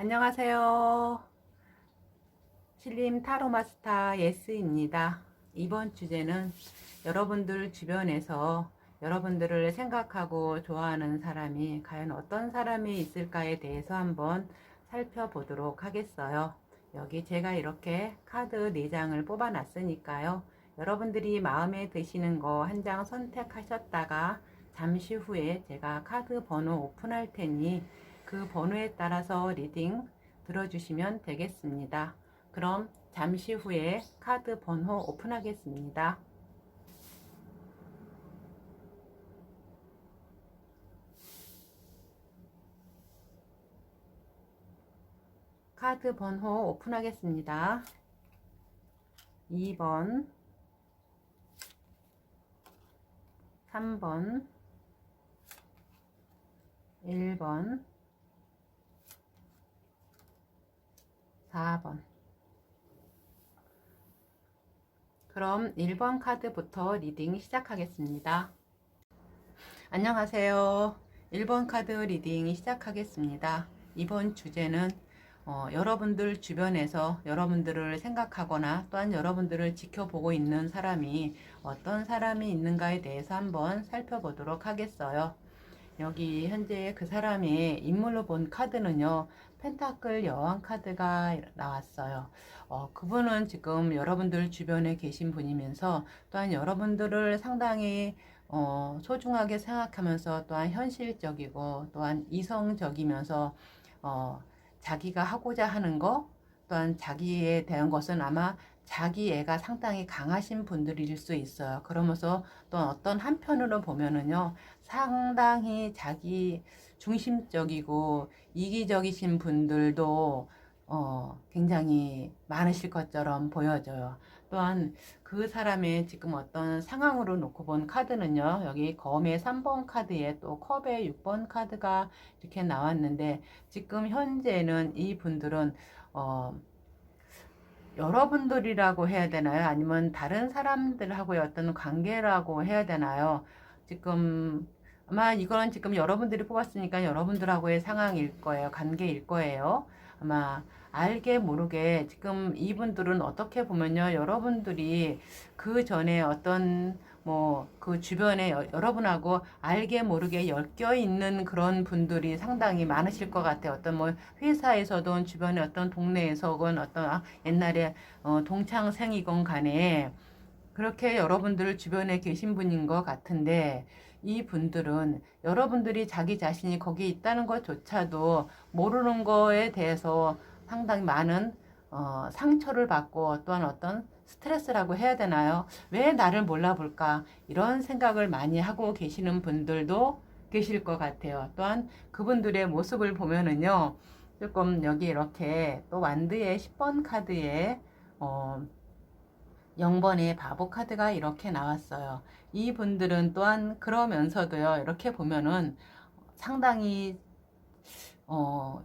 안녕하세요. 신림 타로 마스터 예스입니다. 이번 주제는 여러분들 주변에서 여러분들을 생각하고 좋아하는 사람이 과연 어떤 사람이 있을까에 대해서 한번 살펴보도록 하겠어요. 여기 제가 이렇게 카드 4장을 뽑아 놨으니까요. 여러분들이 마음에 드시는 거 한 장 선택하셨다가 잠시 후에 제가 카드 번호 오픈할 테니 그 번호에 따라서 리딩 들어주시면 되겠습니다. 그럼 잠시 후에 카드 번호 오픈하겠습니다. 카드 번호 오픈하겠습니다. 2번, 3번, 1번, 4번. 그럼 1번 카드부터 리딩 시작하겠습니다. 안녕하세요. 1번 카드 리딩 시작하겠습니다. 이번 주제는 여러분들 주변에서 여러분들을 생각하거나 또한 여러분들을 지켜보고 있는 사람이 어떤 사람이 있는가에 대해서 한번 살펴보도록 하겠어요. 여기 현재 그 사람의 인물로 본 카드는요, 펜타클 여왕 카드가 나왔어요. 그분은 지금 여러분들 주변에 계신 분이면서 또한 여러분들을 상당히 소중하게 생각하면서 또한 현실적이고 또한 이성적이면서 자기가 하고자 하는 거 또한 자기에 대한 것은 아마 자기 애가 상당히 강하신 분들일 수 있어요. 그러면서 또 어떤 한편으로 보면은요, 상당히 자기 중심적이고 이기적이신 분들도 굉장히 많으실 것처럼 보여져요. 또한 그 사람의 지금 어떤 상황으로 놓고 본 카드는요, 여기 검의 3번 카드에 또 컵의 6번 카드가 이렇게 나왔는데, 지금 현재는 이 분들은 여러분들이라고 해야 되나요? 아니면 다른 사람들하고의 어떤 관계라고 해야 되나요? 지금 아마 이거는 지금 여러분들이 뽑았으니까 여러분들하고의 상황일 거예요. 관계일 거예요. 아마 알게 모르게 지금 이분들은 어떻게 보면요, 여러분들이 그 전에 어떤 뭐 그 주변에 여러분하고 알게 모르게 엮여 있는 그런 분들이 상당히 많으실 것 같아요. 어떤 뭐 회사에서든 주변에 어떤 동네에서건 어떤 옛날에 동창생이건 간에 그렇게 여러분들 주변에 계신 분인 것 같은데, 이 분들은 여러분들이 자기 자신이 거기에 있다는 것조차도 모르는 거에 대해서 상당히 많은 상처를 받고 또한 어떤 스트레스라고 해야 되나요? 왜 나를 몰라볼까? 이런 생각을 많이 하고 계시는 분들도 계실 것 같아요. 또한 그분들의 모습을 보면은요, 조금 여기 이렇게 또 완드의 10번 카드에 0번의 바보 카드가 이렇게 나왔어요. 이 분들은 또한 그러면서도요, 이렇게 보면은 상당히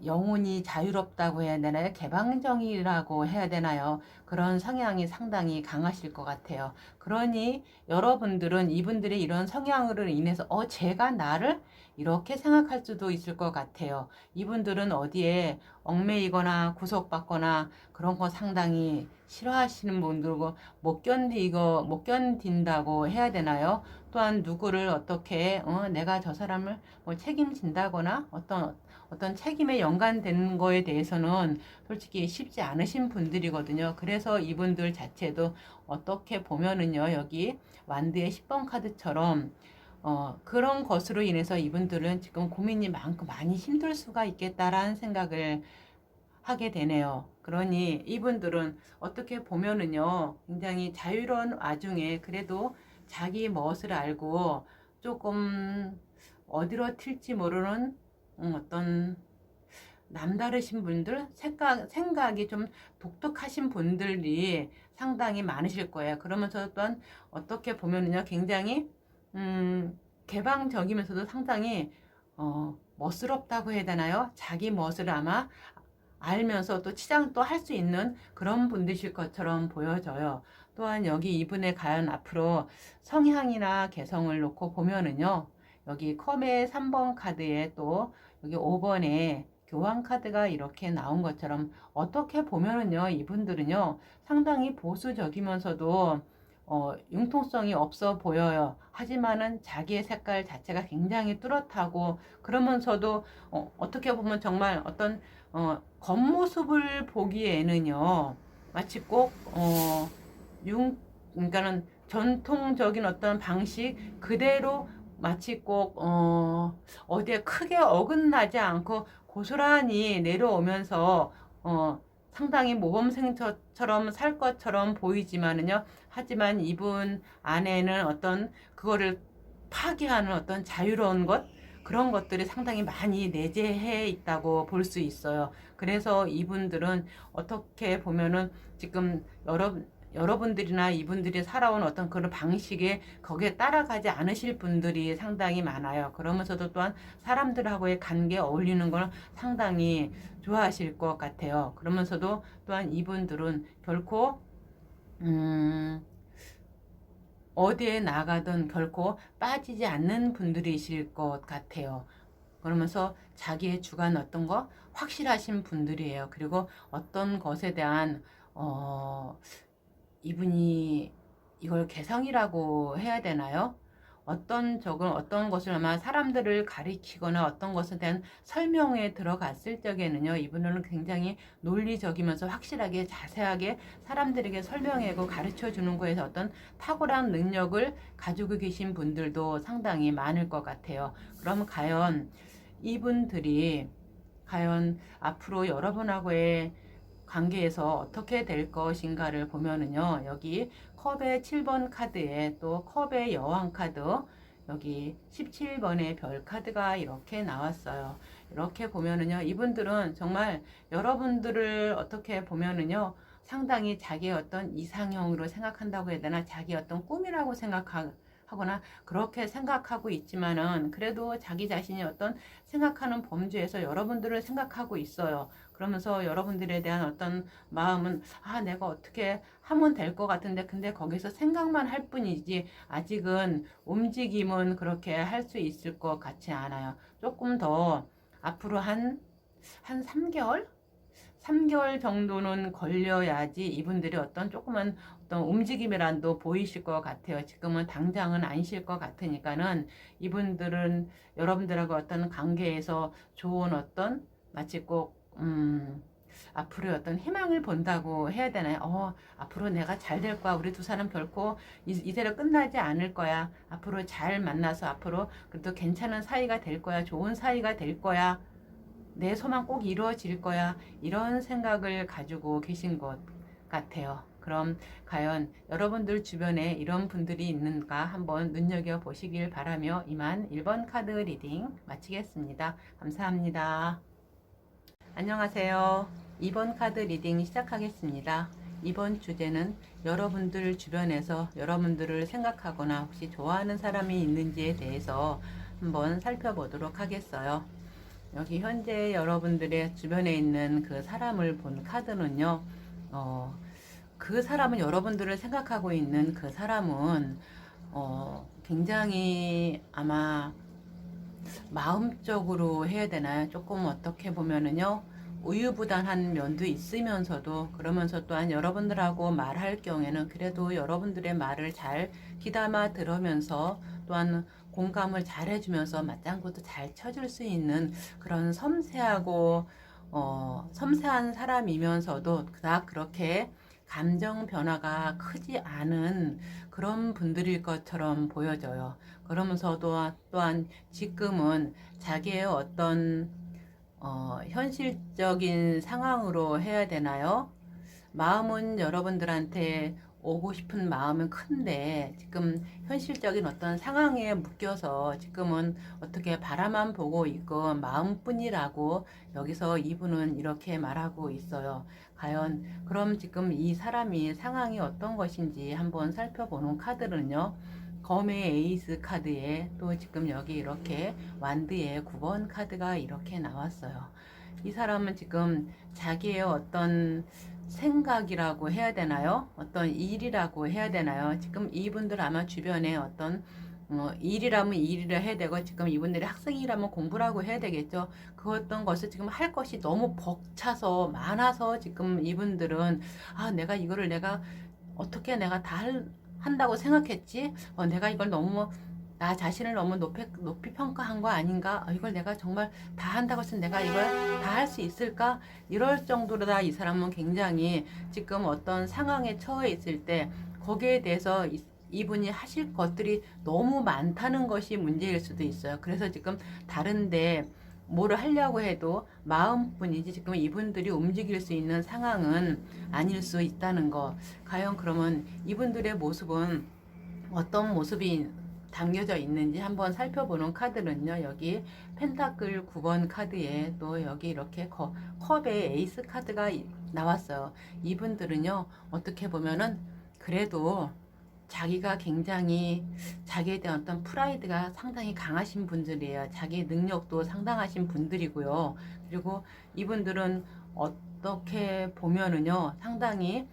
영혼이 자유롭다고 해야 되나요? 개방적이라고 해야 되나요? 그런 성향이 상당히 강하실 것 같아요. 그러니 여러분들은 이분들의 이런 성향으로 인해서 제가 나를 이렇게 생각할 수도 있을 것 같아요. 이분들은 어디에 얽매이거나 구속받거나 그런 거 상당히 싫어하시는 분들고 못 견딘다고 해야 되나요? 또한 누구를 어떻게 내가 저 사람을 뭐 책임진다거나 어떤 책임에 연관되는 거에 대해서는 솔직히 쉽지 않으신 분들이거든요. 그래서 이분들 자체도 어떻게 보면은요, 여기 완드의 10번 카드처럼 그런 것으로 인해서 이분들은 지금 고민이 많고 많이 힘들 수가 있겠다라는 생각을 하게 되네요. 그러니 이분들은 어떻게 보면은요, 굉장히 자유로운 와중에 그래도 자기 멋을 알고 조금 어디로 튈지 모르는 어떤 남다르신 분들, 생각이 좀 독특하신 분들이 상당히 많으실 거예요. 그러면서 또한 어떻게 보면은요, 굉장히 개방적이면서도 상당히 멋스럽다고 해야 되나요? 자기 멋을 아마 알면서 또 치장도 할 수 있는 그런 분들이실 것처럼 보여져요. 또한 여기 이분의 과연 앞으로 성향이나 개성을 놓고 보면은요, 여기 컴의 3번 카드에 또 여기 5번에 교환 카드가 이렇게 나온 것처럼 어떻게 보면은요, 이분들은요, 상당히 보수적이면서도 융통성이 없어 보여요. 하지만은 자기의 색깔 자체가 굉장히 뚜렷하고, 그러면서도 어떻게 보면 정말 어떤 겉모습을 보기에는요, 마치 꼭 그러니까는 전통적인 어떤 방식 그대로 마치 꼭 어디에 크게 어긋나지 않고 고스란히 내려오면서 상당히 모범생처럼 살 것처럼 보이지만은요. 하지만 이분 안에는 어떤 그거를 파괴하는 어떤 자유로운 것, 그런 것들이 상당히 많이 내재해 있다고 볼 수 있어요. 그래서 이분들은 어떻게 보면은 지금 여러분들이나 이분들이 살아온 어떤 그런 방식에 거기에 따라가지 않으실 분들이 상당히 많아요. 그러면서도 또한 사람들하고의 관계에 어울리는 걸 상당히 좋아하실 것 같아요. 그러면서도 또한 이분들은 결코 어디에 나가든 결코 빠지지 않는 분들이실 것 같아요. 그러면서 자기의 주관 어떤 거 확실하신 분들이에요. 그리고 어떤 것에 대한 이분이 이걸 개성이라고 해야 되나요? 어떤 것을 아마 사람들을 가리키거나 어떤 것에 대한 설명에 들어갔을 적에는요, 이분은 굉장히 논리적이면서 확실하게 자세하게 사람들에게 설명하고 가르쳐 주는 거에서 어떤 탁월한 능력을 가지고 계신 분들도 상당히 많을 것 같아요. 그럼 이분들이 과연 앞으로 여러분하고의 관계에서 어떻게 될 것인가를 보면은요, 여기 컵의 7번 카드에 또 컵의 여왕 카드, 여기 17번의 별 카드가 이렇게 나왔어요. 이렇게 보면은요, 이분들은 정말 여러분들을 어떻게 보면은요, 상당히 자기의 어떤 이상형으로 생각한다고 해야 되나, 자기 어떤 꿈이라고 생각하거나 그렇게 생각하고 있지만은 그래도 자기 자신이 어떤 생각하는 범주에서 여러분들을 생각하고 있어요. 그러면서 여러분들에 대한 어떤 마음은 내가 어떻게 하면 될 것 같은데 근데 거기서 생각만 할 뿐이지 아직은 움직임은 그렇게 할 수 있을 것 같지 않아요. 조금 더 앞으로 한 3개월? 3개월 정도는 걸려야지 이분들이 어떤 조그만 어떤 움직임이라도 보이실 것 같아요. 지금은 당장은 아니실 것 같으니까는 이분들은 여러분들하고 어떤 관계에서 좋은 어떤 마치 꼭 앞으로의 어떤 희망을 본다고 해야 되나요? 앞으로 내가 잘 될 거야. 우리 두 사람 결코 이대로 끝나지 않을 거야. 앞으로 잘 만나서 앞으로 그래도 괜찮은 사이가 될 거야. 좋은 사이가 될 거야. 내 소망 꼭 이루어질 거야. 이런 생각을 가지고 계신 것 같아요. 그럼 과연 여러분들 주변에 이런 분들이 있는가 한번 눈여겨보시길 바라며 이만 1번 카드 리딩 마치겠습니다. 감사합니다. 안녕하세요. 2번 카드 리딩 시작하겠습니다. 이번 주제는 여러분들 주변에서 여러분들을 생각하거나 혹시 좋아하는 사람이 있는지에 대해서 한번 살펴보도록 하겠어요. 여기 현재 여러분들의 주변에 있는 그 사람을 본 카드는요, 그 사람은 여러분들을 생각하고 있는 그 사람은, 굉장히 아마 마음적으로 해야 되나요? 조금 어떻게 보면은요, 우유부단한 면도 있으면서도 그러면서 또한 여러분들하고 말할 경우에는 그래도 여러분들의 말을 잘 귀담아 들으면서 또한 공감을 잘 해주면서 맞장구도 잘 쳐줄 수 있는 그런 섬세하고 섬세한 사람이면서도 그닥 그렇게 감정 변화가 크지 않은 그런 분들일 것처럼 보여져요. 그러면서도 또한 지금은 자기의 어떤 현실적인 상황으로 해야 되나요? 마음은 여러분들한테 오고 싶은 마음은 큰데 지금 현실적인 어떤 상황에 묶여서 지금은 어떻게 바라만 보고 있고 마음뿐이라고 여기서 이분은 이렇게 말하고 있어요. 과연 그럼 지금 이 사람이 상황이 어떤 것인지 한번 살펴보는 카드는요. 검의 에이스 카드에 또 지금 여기 이렇게 완드의 9번 카드가 이렇게 나왔어요. 이 사람은 지금 자기의 어떤 생각이라고 해야 되나요? 어떤 일이라고 해야 되나요? 지금 이분들 아마 주변에 어떤 일이라면 일이라 해야 되고 지금 이분들이 학생이라면 공부라고 해야 되겠죠. 그 어떤 것을 지금 할 것이 너무 벅차서 많아서 지금 이분들은 내가 이거를 내가 어떻게 내가 한다고 생각했지? 내가 이걸 너무 나 자신을 너무 높이 평가한 거 아닌가? 이걸 내가 정말 다 한다고 해서 내가 이걸 다 할 수 있을까? 이럴 정도로 다 이 사람은 굉장히 지금 어떤 상황에 처해 있을 때 거기에 대해서 이분이 하실 것들이 너무 많다는 것이 문제일 수도 있어요. 그래서 지금 다른데 뭐를 하려고 해도 마음뿐이지 지금 이분들이 움직일 수 있는 상황은 아닐 수 있다는 거. 과연 그러면 이분들의 모습은 어떤 모습이 담겨져 있는지 한번 살펴보는 카드는요. 여기 펜타클 9번 카드에 또 여기 이렇게 컵의 에이스 카드가 나왔어요. 이분들은요. 어떻게 보면은 그래도 자기가 굉장히 자기에 대한 어떤 프라이드가 상당히 강하신 분들이에요. 자기 능력도 상당하신 분들이고요. 그리고 이분들은 어떻게 보면은요. 상당히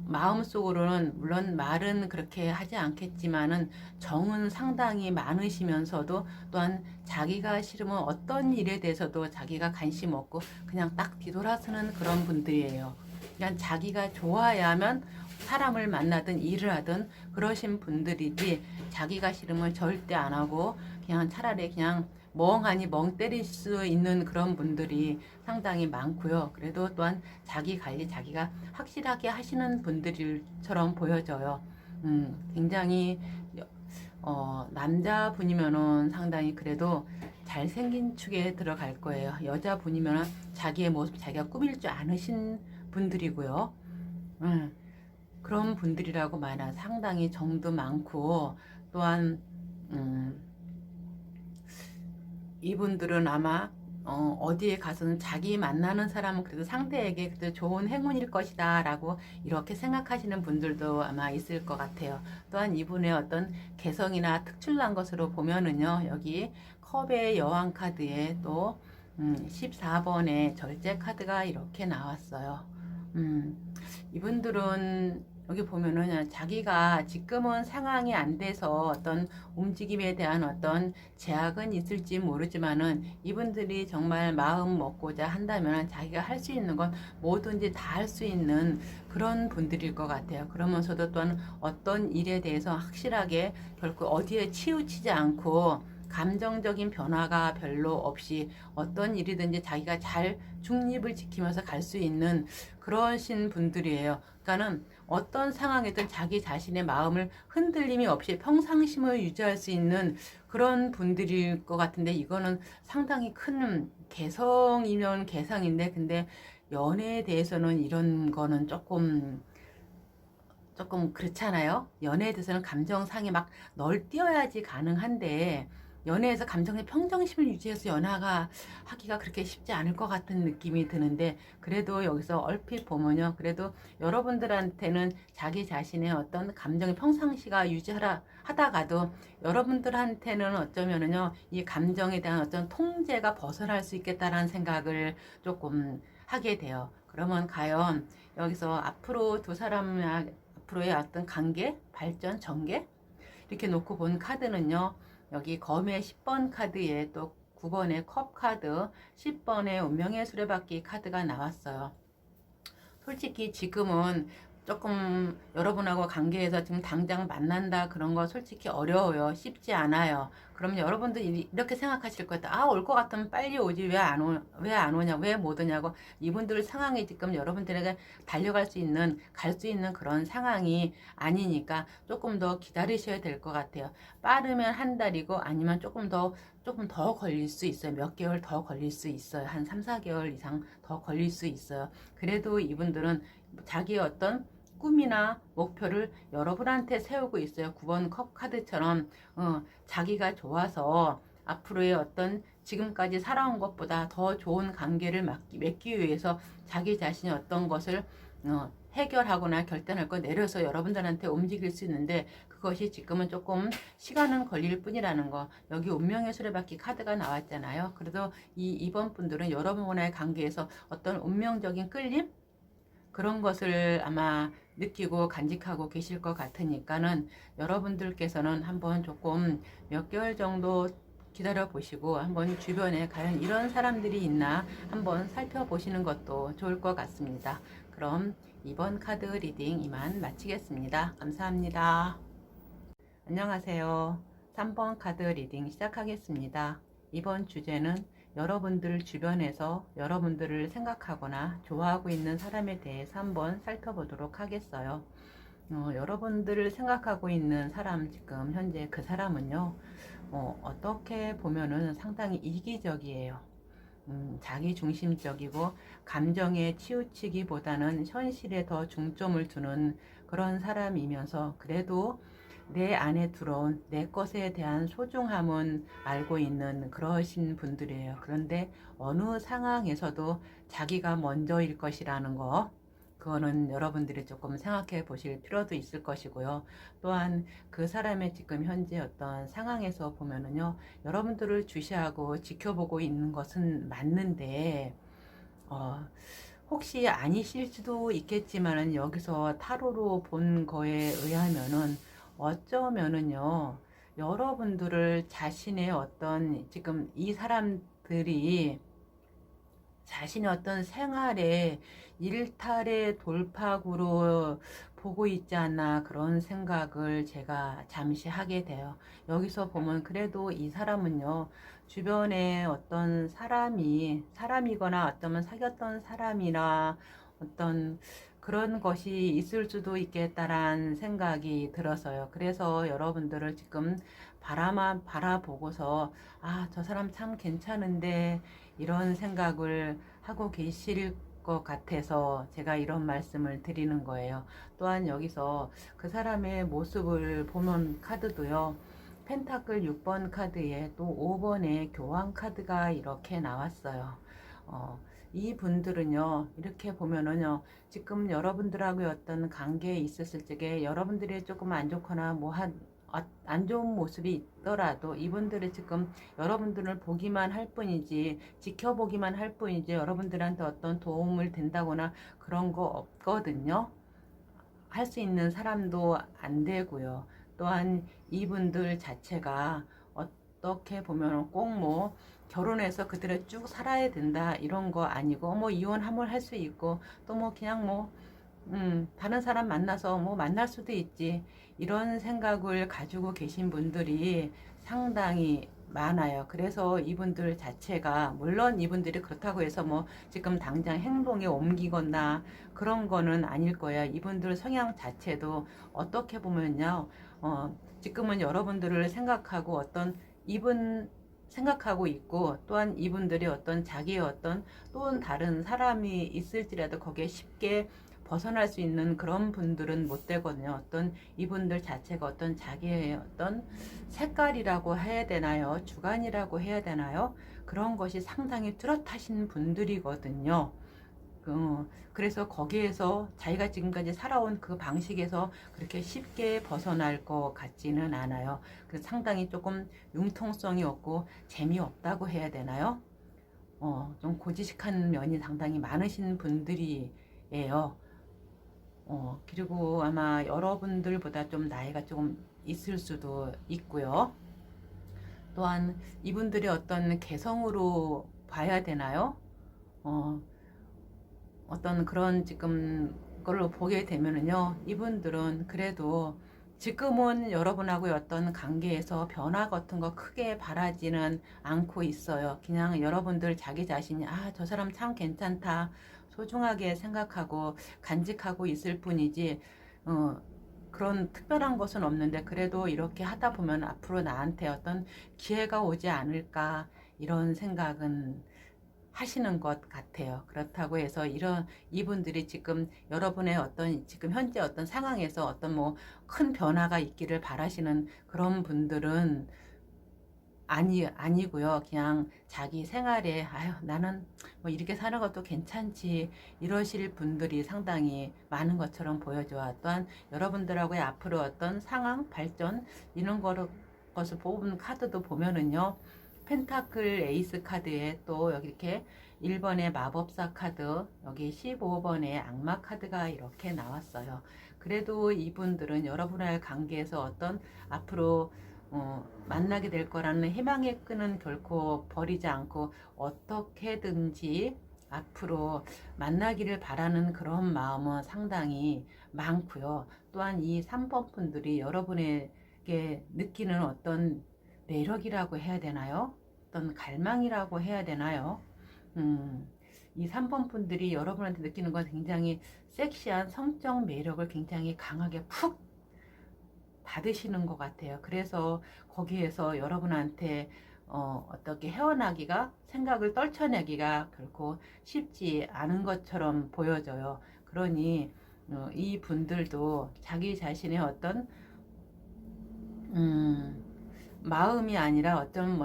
마음속으로는 물론 말은 그렇게 하지 않겠지만은 정은 상당히 많으시면서도 또한 자기가 싫으면 어떤 일에 대해서도 자기가 관심 없고 그냥 딱 뒤돌아서는 그런 분들이에요. 그냥 자기가 좋아야만 사람을 만나든 일을 하든 그러신 분들이지 자기가 싫으면 절대 안 하고 그냥 차라리 그냥 멍하니 멍 때릴 수 있는 그런 분들이 상당히 많고요. 그래도 또한 자기 관리 자기가 확실하게 하시는 분들처럼 보여져요. 굉장히 남자분이면은 상당히 그래도 잘생긴 축에 들어갈 거예요. 여자분이면은 자기의 모습 자기가 꾸밀 줄 아는 분들이고요. 그런 분들이라고 말하 상당히 정도 많고 또한 이분들은 아마 어디에 가서는 자기 만나는 사람은 그래도 상대에게 그래도 좋은 행운일 것이다 라고 이렇게 생각하시는 분들도 아마 있을 것 같아요. 또한 이분의 어떤 개성이나 특출난 것으로 보면은요. 여기 컵의 여왕 카드에 또 14번의 절제 카드가 이렇게 나왔어요. 이분들은 여기 보면은 자기가 지금은 상황이 안 돼서 어떤 움직임에 대한 어떤 제약은 있을지 모르지만은 이분들이 정말 마음 먹고자 한다면 자기가 할 수 있는 건 뭐든지 다 할 수 있는 그런 분들일 것 같아요. 그러면서도 또한 어떤 일에 대해서 확실하게 결코 어디에 치우치지 않고 감정적인 변화가 별로 없이 어떤 일이든지 자기가 잘 중립을 지키면서 갈 수 있는 그러신 분들이에요. 그러니까는 어떤 상황이든 자기 자신의 마음을 흔들림이 없이 평상심을 유지할 수 있는 그런 분들일 것 같은데 이거는 상당히 큰 개성이면 개성인데 근데 연애에 대해서는 이런 거는 조금 그렇잖아요. 연애에 대해서는 감정상에 막 널뛰어야지 가능한데 연애에서 감정의 평정심을 유지해서 연하가 하기가 그렇게 쉽지 않을 것 같은 느낌이 드는데 그래도 여기서 얼핏 보면요. 그래도 여러분들한테는 자기 자신의 어떤 감정의 평상시가 하다가도 여러분들한테는 어쩌면은요. 이 감정에 대한 어떤 통제가 벗어날 수 있겠다라는 생각을 조금 하게 돼요. 그러면 과연 여기서 앞으로 두 사람의 앞으로의 어떤 관계, 발전, 전개 이렇게 놓고 본 카드는요. 여기 검의 10번 카드에 또 9번의 컵 카드, 10번의 운명의 수레바퀴 카드가 나왔어요. 솔직히 지금은 조금 여러분하고 관계에서 지금 당장 만난다 그런 거 솔직히 어려워요. 쉽지 않아요. 그럼 여러분들 이렇게 생각하실 거예요. 올 것 같으면 빨리 오지 왜 안 오냐 왜 못 오냐고 이분들 상황이 지금 여러분들에게 달려갈 수 있는 갈 수 있는 그런 상황이 아니니까 조금 더 기다리셔야 될 것 같아요. 빠르면 한 달이고 아니면 조금 더 걸릴 수 있어요. 몇 개월 더 걸릴 수 있어요. 한 3, 4개월 이상 더 걸릴 수 있어요. 그래도 이분들은 자기의 어떤 꿈이나 목표를 여러분한테 세우고 있어요. 9번 컵 카드처럼 자기가 좋아서 앞으로의 어떤 지금까지 살아온 것보다 더 좋은 관계를 맺기 위해서 자기 자신이 어떤 것을 해결하거나 결단할 거 내려서 여러분들한테 움직일 수 있는데 그것이 지금은 조금 시간은 걸릴 뿐이라는 거. 여기 운명의 수레바퀴 카드가 나왔잖아요. 그래도 이번 분들은 여러분과의 관계에서 어떤 운명적인 끌림 그런 것을 아마 느끼고 간직하고 계실 것 같으니까는 여러분들께서는 한번 조금 몇 개월 정도 기다려 보시고 한번 주변에 과연 이런 사람들이 있나 한번 살펴보시는 것도 좋을 것 같습니다. 그럼 이번 카드 리딩 이만 마치겠습니다. 감사합니다. 안녕하세요. 3번 카드 리딩 시작하겠습니다. 이번 주제는 여러분들 주변에서 여러분들을 생각하거나 좋아하고 있는 사람에 대해서 한번 살펴보도록 하겠어요. 여러분들을 생각하고 있는 사람, 지금 현재 그 사람은요, 어떻게 보면은 상당히 이기적이에요. 자기 중심적이고 감정에 치우치기보다는 현실에 더 중점을 두는 그런 사람이면서 그래도 내 안에 들어온 내 것에 대한 소중함은 알고 있는 그러신 분들이에요. 그런데 어느 상황에서도 자기가 먼저일 것이라는 거, 그거는 여러분들이 조금 생각해 보실 필요도 있을 것이고요. 또한 그 사람의 지금 현재 어떤 상황에서 보면은요, 여러분들을 주시하고 지켜보고 있는 것은 맞는데, 혹시 아니실 수도 있겠지만은 여기서 타로로 본 거에 의하면은 어쩌면은요, 여러분들을 자신의 어떤 지금 이 사람들이 자신의 어떤 생활에 일탈의 돌파구로 보고 있지 않나 그런 생각을 제가 잠시 하게 돼요. 여기서 보면 그래도 이 사람은요, 주변에 어떤 사람이거나 어쩌면 사귀었던 사람이나 어떤 그런 것이 있을 수도 있겠다라는 생각이 들어서요. 그래서 여러분들을 지금 바라만 바라보고서 아, 저 사람 참 괜찮은데 이런 생각을 하고 계실 것 같아서 제가 이런 말씀을 드리는 거예요. 또한 여기서 그 사람의 모습을 보는 카드도요. 펜타클 6번 카드에 또 5번의 교황 카드가 이렇게 나왔어요. 이 분들은요, 이렇게 보면은요, 지금 여러분들하고 어떤 관계에 있었을 적에 여러분들이 조금 안 좋거나 안 좋은 모습이 있더라도 이분들이 지금 여러분들을 보기만 할 뿐이지 지켜보기만 할 뿐이지 여러분들한테 어떤 도움을 된다거나 그런 거 없거든요. 할 수 있는 사람도 안 되고요. 또한 이분들 자체가 어떻게 보면 꼭 뭐 결혼해서 그대로 쭉 살아야 된다 이런 거 아니고 뭐 이혼 한번 할 수 있고 또 뭐 그냥 뭐 다른 사람 만나서 뭐 만날 수도 있지. 이런 생각을 가지고 계신 분들이 상당히 많아요. 그래서 이분들 자체가, 물론 이분들이 그렇다고 해서 뭐 지금 당장 행동에 옮기거나 그런 거는 아닐 거예요. 이분들 성향 자체도 어떻게 보면요, 지금은 여러분들을 생각하고 어떤 이분 생각하고 있고 또한 이분들이 어떤 자기의 어떤 또 다른 사람이 있을지라도 거기에 쉽게 벗어날 수 있는 그런 분들은 못 되거든요. 어떤 이분들 자체가 어떤 자기의 어떤 색깔이라고 해야 되나요? 주관이라고 해야 되나요? 그런 것이 상당히 뚜렷하신 분들이거든요. 그래서 거기에서 자기가 지금까지 살아온 그 방식에서 그렇게 쉽게 벗어날 것 같지는 않아요. 그래서 상당히 조금 융통성이 없고 재미없다고 해야 되나요? 좀 고지식한 면이 상당히 많으신 분들이에요. 그리고 아마 여러분들보다 좀 나이가 조금 있을 수도 있고요. 또한 이분들의 어떤 개성으로 봐야 되나요? 어떤 그런 지금 걸로 보게 되면은요, 이분들은 그래도 지금은 여러분하고의 어떤 관계에서 변화 같은 거 크게 바라지는 않고 있어요. 그냥 여러분들 자기 자신이 아, 저 사람 참 괜찮다. 소중하게 생각하고 간직하고 있을 뿐이지, 그런 특별한 것은 없는데 그래도 이렇게 하다 보면 앞으로 나한테 어떤 기회가 오지 않을까 이런 생각은 하시는 것 같아요. 그렇다고 해서 이분들이 지금 여러분의 어떤 지금 현재 어떤 상황에서 어떤 뭐 큰 변화가 있기를 바라시는 그런 분들은 아니고요. 그냥 자기 생활에 아유 나는 뭐 이렇게 사는 것도 괜찮지 이러실 분들이 상당히 많은 것처럼 보여져요. 또한 여러분들하고의 앞으로 어떤 상황 발전 이런 것을 뽑은 카드도 보면은요. 펜타클 에이스 카드에 또 여기 이렇게 1번의 마법사 카드, 여기 15번의 악마 카드가 이렇게 나왔어요. 그래도 이분들은 여러분과의 관계에서 어떤 앞으로 만나게 될 거라는 희망의 끈은 결코 버리지 않고 어떻게든지 앞으로 만나기를 바라는 그런 마음은 상당히 많고요. 또한 이 3번 분들이 여러분에게 느끼는 어떤 매력이라고 해야 되나요? 어떤 갈망이라고 해야 되나요? 이 3번 분들이 여러분한테 느끼는 건 굉장히 섹시한 성적 매력을 굉장히 강하게 푹 받으시는 것 같아요. 그래서 거기에서 여러분한테 어떻게 헤어나기가, 생각을 떨쳐내기가 결코 쉽지 않은 것처럼 보여져요. 그러니 이 분들도 자기 자신의 어떤 마음이 아니라 어떤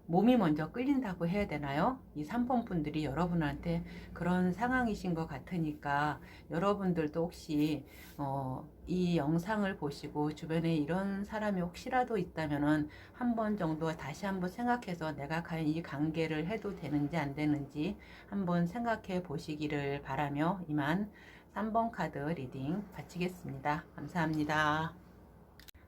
몸이 먼저 끌린다고 해야 되나요? 이 3번 분들이 여러분한테 그런 상황이신 것 같으니까 여러분들도 혹시 이 영상을 보시고 주변에 이런 사람이 혹시라도 있다면은 한 번 정도 다시 한번 생각해서 내가 과연 이 관계를 해도 되는지 안 되는지 한번 생각해 보시기를 바라며 이만 3번 카드 리딩 마치겠습니다. 감사합니다.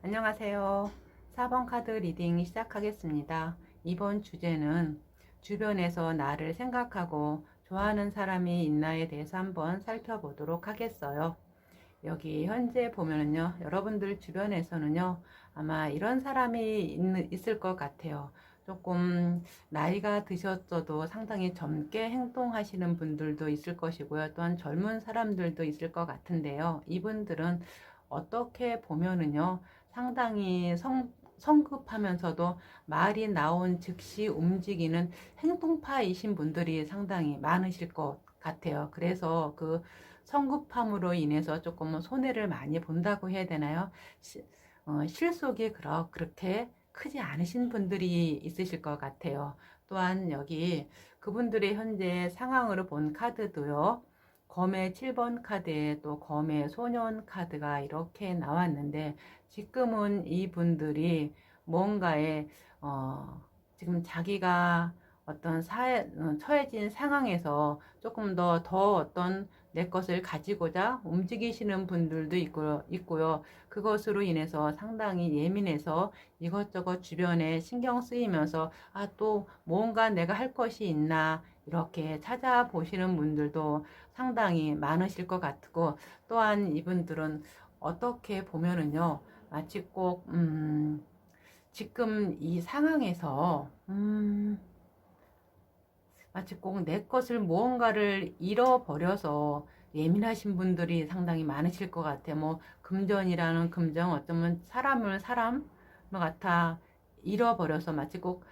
안녕하세요. 4번 카드 리딩 시작하겠습니다. 이번 주제는 주변에서 나를 생각하고 좋아하는 사람이 있나에 대해서 한번 살펴보도록 하겠어요. 여기 현재 보면은요, 여러분들 주변에서는요, 아마 이런 사람이 있을 것 같아요. 조금 나이가 드셨어도 상당히 젊게 행동하시는 분들도 있을 것이고요. 또한 젊은 사람들도 있을 것 같은데요. 이분들은 어떻게 보면은요, 상당히 성급하면서도 말이 나온 즉시 움직이는 행동파이신 분들이 상당히 많으실 것 같아요. 그래서 그 성급함으로 인해서 조금 손해를 많이 본다고 해야 되나요? 실속이 그렇게 크지 않으신 분들이 있으실 것 같아요. 또한 여기 그분들의 현재 상황으로 본 카드도요. 검의 7번 카드에 또 검의 소년 카드가 이렇게 나왔는데 지금은 이분들이 뭔가에 지금 자기가 어떤 처해진 상황에서 조금 더 어떤 내 것을 가지고자 움직이시는 분들도 있고요. 그것으로 인해서 상당히 예민해서 이것저것 주변에 신경 쓰이면서 또 뭔가 내가 할 것이 있나 이렇게 찾아보시는 분들도 상당히 많으실 것 같고, 또한 이분들은 어떻게 보면은요, 마치 꼭 지금 이 상황에서 마치 꼭 내 것을 무언가를 잃어버려서 예민하신 분들이 상당히 많으실 것 같아요. 뭐 금전이라는 금전, 어쩌면 사람을 갖다 잃어버려서 마치 꼭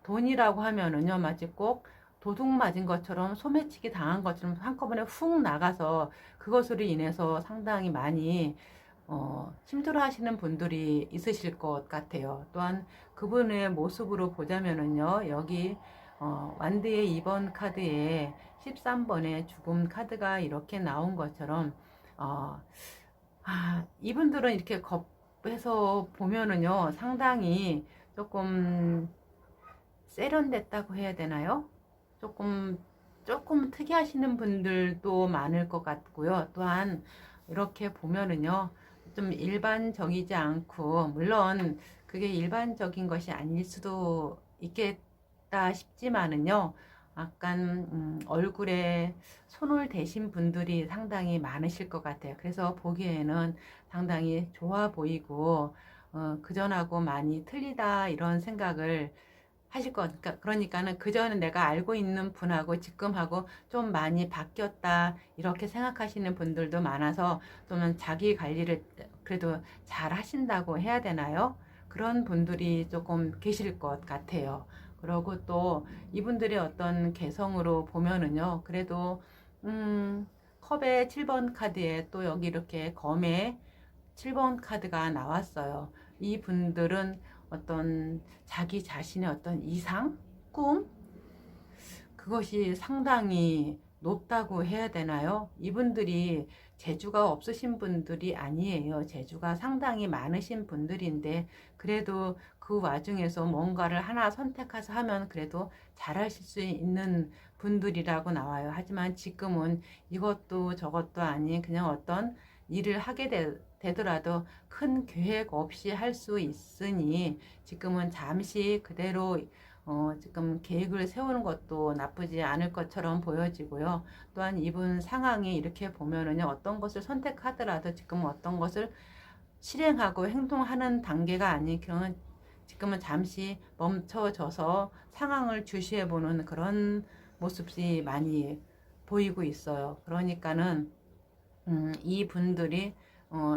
돈이라고 하면은요, 마치 꼭 도둑 맞은 것처럼 소매치기 당한 것처럼 한꺼번에 훅 나가서 그것으로 인해서 상당히 많이 힘들어 하시는 분들이 있으실 것 같아요. 또한 그분의 모습으로 보자면은요, 여기 완드의 2번 카드에 13번의 죽음 카드가 이렇게 나온 것처럼 이분들은 이렇게 겁해서 보면은요, 상당히 조금 세련됐다고 해야 되나요? 조금 특이하시는 분들도 많을 것 같고요. 또한 이렇게 보면은요, 좀 일반적이지 않고, 물론 그게 일반적인 것이 아닐 수도 있겠다 싶지만은요, 약간 얼굴에 손을 대신 분들이 상당히 많으실 것 같아요. 그래서 보기에는 상당히 좋아 보이고 그전하고 많이 틀리다 이런 생각을 하실 거니까, 그러니까는 그전에 내가 알고 있는 분하고 지금하고 좀 많이 바뀌었다 이렇게 생각하시는 분들도 많아서 좀 자기 관리를 그래도 잘 하신다고 해야 되나요? 그런 분들이 조금 계실 것 같아요. 그리고 또 이분들의 어떤 개성으로 보면은요, 그래도 컵의 7번 카드에 또 여기 이렇게 검의 7번 카드가 나왔어요. 이 분들은 어떤 자기 자신의 어떤 이상, 꿈, 그것이 상당히 높다고 해야 되나요? 이분들이 재주가 없으신 분들이 아니에요. 재주가 상당히 많으신 분들인데 그래도 그 와중에서 뭔가를 하나 선택해서 하면 그래도 잘하실 수 있는 분들이라고 나와요. 하지만 지금은 이것도 저것도 아닌 그냥 어떤 일을 하게 되더라도 큰 계획 없이 할 수 있으니 지금은 잠시 그대로 지금 계획을 세우는 것도 나쁘지 않을 것처럼 보여지고요. 또한 이분 상황이 이렇게 보면은요, 어떤 것을 선택하더라도 지금 어떤 것을 실행하고 행동하는 단계가 아닌 그런 지금은 잠시 멈춰져서 상황을 주시해 보는 그런 모습이 많이 보이고 있어요. 그러니까는 이 분들이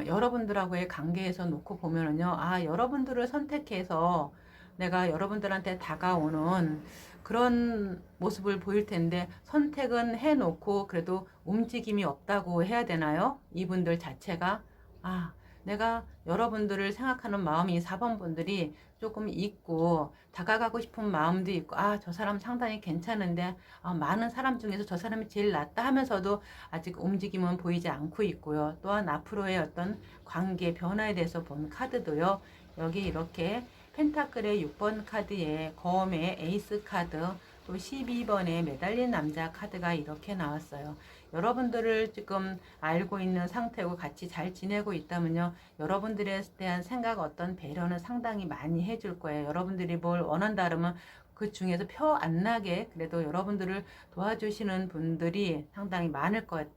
여러분들하고의 관계에서 놓고 보면은요, 아, 여러분들을 선택해서 내가 여러분들한테 다가오는 그런 모습을 보일 텐데 선택은 해놓고 그래도 움직임이 없다고 해야 되나요? 이분들 자체가 아, 내가 여러분들을 생각하는 마음이 4번 분들이 조금 있고 다가가고 싶은 마음도 있고 아, 저 사람 상당히 괜찮은데 많은 사람 중에서 저 사람이 제일 낫다 하면서도 아직 움직임은 보이지 않고 있고요. 또한 앞으로의 어떤 관계 변화에 대해서 본 카드도요. 여기 이렇게 펜타클의 6번 카드에 검의 에이스 카드 또 12번에 매달린 남자 카드가 이렇게 나왔어요. 여러분들을 지금 알고 있는 상태고 같이 잘 지내고 있다면요. 여러분들에 대한 생각 어떤 배려는 상당히 많이 해줄 거예요. 여러분들이 뭘 원한다 그러면 그 중에서 표 안 나게 그래도 여러분들을 도와주시는 분들이 상당히 많을 것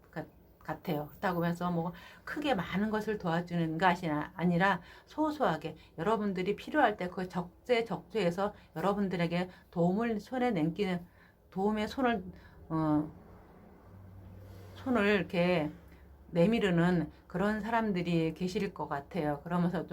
같아요. 그렇다고 해서 뭐 크게 많은 것을 도와주는 것이 아니라 소소하게 여러분들이 필요할 때 그 적재적소에서 여러분들에게 도움을 손에 남기는 도움의 손을 이렇게 내미르는 그런 사람들이 계실 것 같아요. 그러면서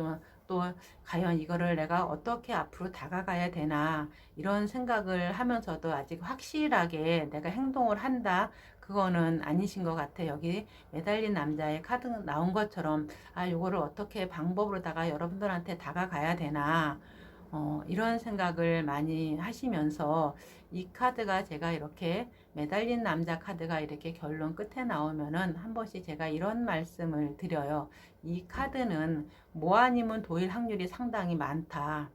또 과연 이거를 내가 어떻게 앞으로 다가가야 되나 이런 생각을 하면서도 아직 확실하게 내가 행동을 한다 그거는 아니신 것 같아요. 여기 매달린 남자의 카드 나온 것처럼 아, 요거를 어떻게 방법으로다가 여러분들한테 다가가야 되나 이런 생각을 많이 하시면서 이 카드가 제가 이렇게 매달린 남자 카드가 이렇게 결론 끝에 나오면은 한 번씩 제가 이런 말씀을 드려요. 이 카드는 뭐 아니면 도일 확률이 상당히 많다.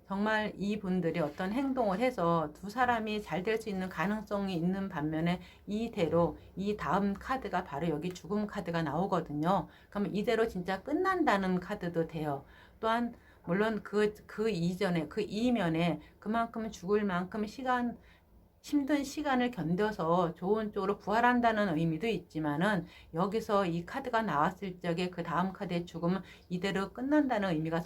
정말 이분들이 어떤 행동을 해서 두 사람이 잘 될 수 있는 가능성이 있는 반면에 이대로 이 다음 카드가 바로 여기 죽음 카드가 나오거든요. 그러면 이대로 진짜 끝난다는 카드도 돼요. 또한 물론 그 이전에 그 이면에 그만큼 죽을 만큼 힘든 시간을 견뎌서 좋은 쪽으로 부활한다는 의미도 있지만은 여기서 이 카드가 나왔을 적에 그 다음 카드의 죽음은 이대로 끝난다는 의미가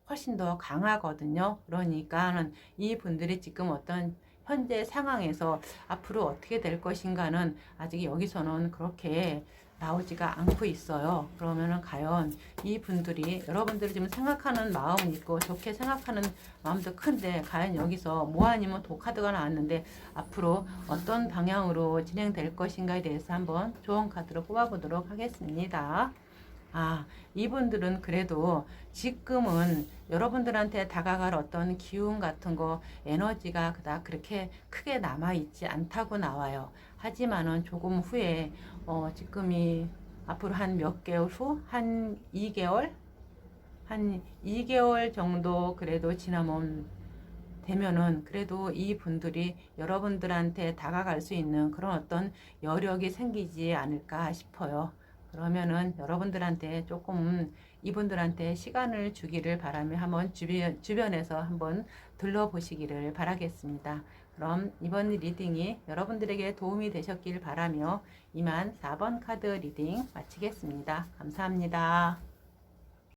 훨씬 더 강하거든요. 그러니까는 이 분들이 지금 어떤 현재 상황에서 앞으로 어떻게 될 것인가는 아직 여기서는 그렇게 나오지가 않고 있어요. 그러면은 과연 이 분들이 여러분들이 지금 생각하는 마음은 있고 좋게 생각하는 마음도 큰데 과연 여기서 뭐 아니면 도 카드가 나왔는데 앞으로 어떤 방향으로 진행될 것인가에 대해서 한번 좋은 카드로 뽑아보도록 하겠습니다. 아, 이분들은 그래도 지금은 여러분들한테 다가갈 어떤 기운 같은 거, 에너지가 그닥 그렇게 크게 남아있지 않다고 나와요. 하지만은 조금 후에, 지금이 앞으로 한 몇 개월 후? 한 2개월? 한 2개월 정도 그래도 지나면 되면은 그래도 이 분들이 여러분들한테 다가갈 수 있는 그런 어떤 여력이 생기지 않을까 싶어요. 그러면은 여러분들한테 조금 이분들한테 시간을 주기를 바라며 한번 주변에서 한번 둘러보시기를 바라겠습니다. 그럼 이번 리딩이 여러분들에게 도움이 되셨길 바라며 이만 4번 카드 리딩 마치겠습니다. 감사합니다.